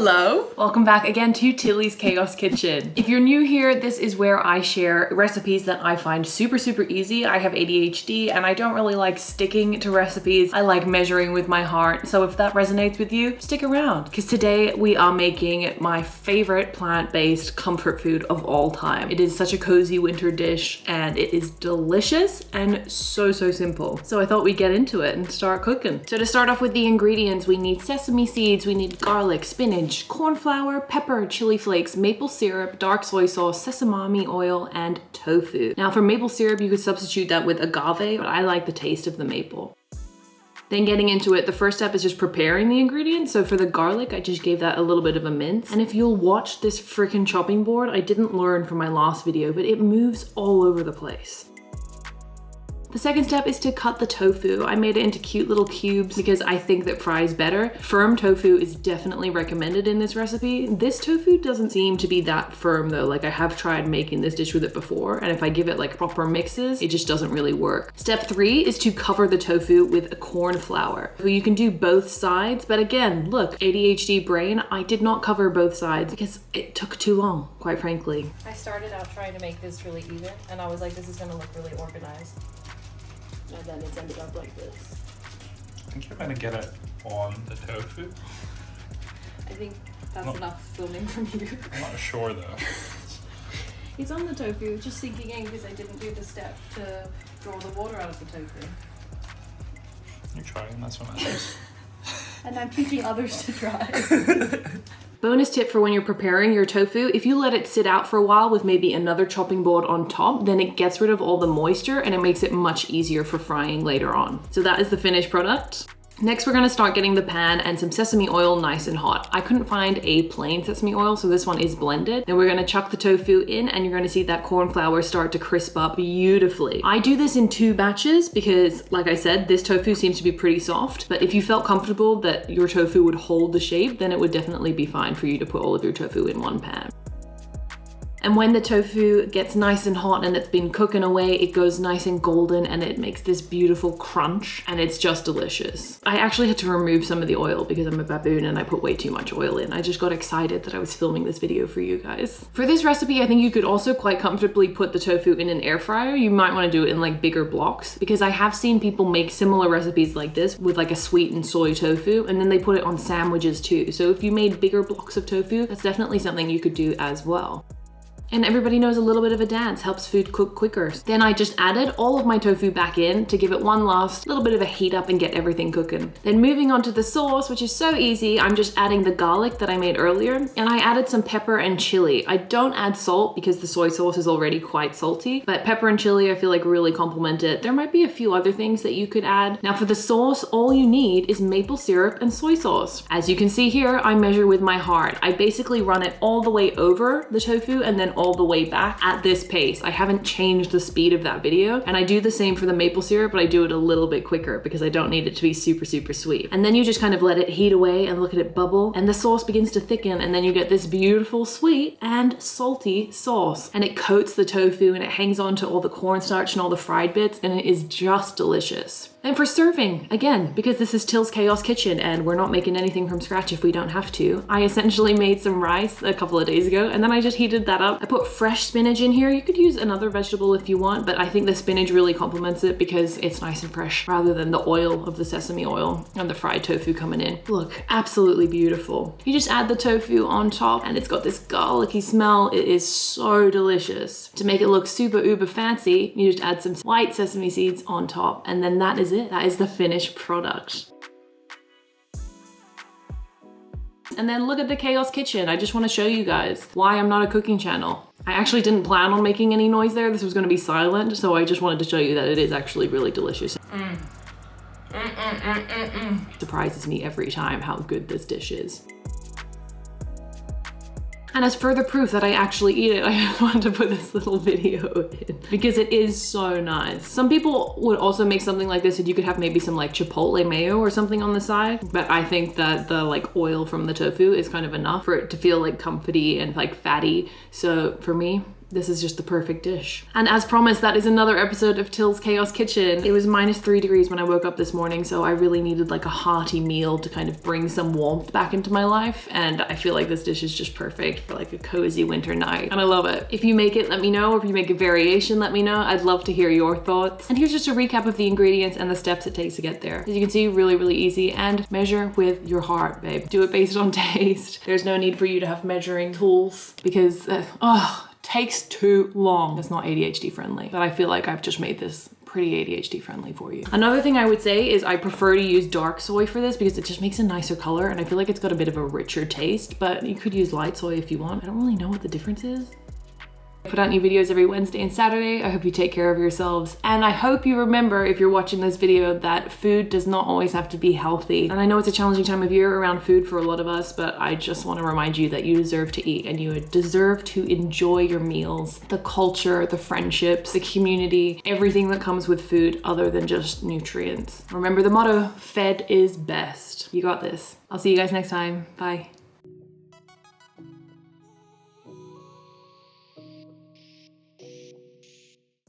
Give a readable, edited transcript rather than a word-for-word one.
Hello! Welcome back again to Tilly's Chaos Kitchen. If you're new here, this is where I share recipes that I find super easy. I have ADHD and I don't really like sticking to recipes. I like measuring with my heart. So if that resonates with you, stick around. Because today we are making my favorite plant-based comfort food of all time. It is such a cozy winter dish and it is delicious and so simple. So I thought we'd get into it and start cooking. So to start off with the ingredients, we need sesame seeds, we need garlic, spinach, corn flour, pepper, chili flakes, maple syrup, dark soy sauce, sesame oil, and tofu. Now for maple syrup, you could substitute that with agave, but I like the taste of the maple. Then getting into it, the first step is just preparing the ingredients. So for the garlic, I just gave that a little bit of a mince. And if you'll watch this freaking chopping board, I didn't learn from my last video, but it moves all over the place. The second step is to cut the tofu. I made it into cute little cubes because I think that fries better. Firm tofu is definitely recommended in this recipe. This tofu doesn't seem to be that firm though. Like I have tried making this dish with it before, and if I give it like proper mixes, it just doesn't really work. Step 3 is to cover the tofu with a corn flour. So you can do both sides, but again, look, ADHD brain, I did not cover both sides because it took too long, quite frankly. I started out trying to make this really even, and I was like, this is gonna look really organized. And then it's ended up like this. I think you're gonna get it on the tofu. I think that's enough filming from you. I'm not sure though. It's on the tofu, just sinking in because I didn't do the step to draw the water out of the tofu. You're trying, that's what matters. And I'm teaching others to try. Bonus tip for when you're preparing your tofu, if you let it sit out for a while with maybe another chopping board on top, then it gets rid of all the moisture and it makes it much easier for frying later on. So that is the finished product. Next, we're gonna start getting the pan and some sesame oil nice and hot. I couldn't find a plain sesame oil, so this one is blended. Then we're gonna chuck the tofu in and you're gonna see that corn flour start to crisp up beautifully. I do this in 2 batches because, like I said, this tofu seems to be pretty soft, but if you felt comfortable that your tofu would hold the shape, then it would definitely be fine for you to put all of your tofu in one pan. And when the tofu gets nice and hot and it's been cooking away, it goes nice and golden and it makes this beautiful crunch and it's just delicious. I actually had to remove some of the oil because I'm a baboon and I put way too much oil in. I just got excited that I was filming this video for you guys. For this recipe, I think you could also quite comfortably put the tofu in an air fryer. You might want to do it in like bigger blocks because I have seen people make similar recipes like this with like a sweetened soy tofu and then they put it on sandwiches too. So if you made bigger blocks of tofu, that's definitely something you could do as well. And everybody knows a little bit of a dance helps food cook quicker. Then I just added all of my tofu back in to give it one last little bit of a heat up and get everything cooking. Then moving on to the sauce, which is so easy, I'm just adding the garlic that I made earlier, and I added some pepper and chili. I don't add salt because the soy sauce is already quite salty, but pepper and chili I feel like really complement it. There might be a few other things that you could add. Now for the sauce, all you need is maple syrup and soy sauce. As you can see here, I measure with my heart. I basically run it all the way over the tofu and then all the way back at this pace. I haven't changed the speed of that video, and I do the same for the maple syrup, but I do it a little bit quicker because I don't need it to be super sweet. And then you just kind of let it heat away and look at it bubble, and the sauce begins to thicken, and then you get this beautiful sweet and salty sauce, and it coats the tofu and it hangs on to all the cornstarch and all the fried bits, and it is just delicious. And for serving, again, because this is Til's Chaos Kitchen and we're not making anything from scratch if we don't have to, I essentially made some rice a couple of days ago and then I just heated that up. I put fresh spinach in here. You could use another vegetable if you want, but I think the spinach really complements it because it's nice and fresh rather than the oil of the sesame oil and the fried tofu coming in. Look, absolutely beautiful. You just add the tofu on top and it's got this garlicky smell. It is so delicious. To make it look super uber fancy, you just add some white sesame seeds on top and then that is it. That is the finished product. And then look at the Chaos Kitchen. I just want to show you guys why I'm not a cooking channel. I actually didn't plan on making any noise there. This was going to be silent, so I just wanted to show you that it is actually really delicious. Surprises me every time how good this dish is. And as further proof that I actually eat it, I just wanted to put this little video in because it is so nice. Some people would also make something like this and you could have maybe some like chipotle mayo or something on the side. But I think that the like oil from the tofu is kind of enough for it to feel like comforty and like fatty. So for me, This is just the perfect dish. And as promised, that is another episode of Till's Chaos Kitchen. It was -3 degrees when I woke up this morning, so I really needed like a hearty meal to kind of bring some warmth back into my life. And I feel like this dish is just perfect for like a cozy winter night. And I love it. If you make it, let me know. Or if you make a variation, let me know. I'd love to hear your thoughts. And here's just a recap of the ingredients and the steps it takes to get there. As you can see, really, really easy. And measure with your heart, babe. Do it based on taste. There's no need for you to have measuring tools because, takes too long. It's not ADHD friendly, but I feel like I've just made this pretty ADHD friendly for you. Another thing I would say is I prefer to use dark soy for this because it just makes a nicer color and I feel like it's got a bit of a richer taste, but you could use light soy if you want. I don't really know what the difference is. I put out new videos every Wednesday and Saturday. I hope you take care of yourselves. And I hope you remember, if you're watching this video, that food does not always have to be healthy. And I know it's a challenging time of year around food for a lot of us, but I just want to remind you that you deserve to eat and you deserve to enjoy your meals, the culture, the friendships, the community, everything that comes with food other than just nutrients. Remember the motto, fed is best. You got this. I'll see you guys next time. Bye.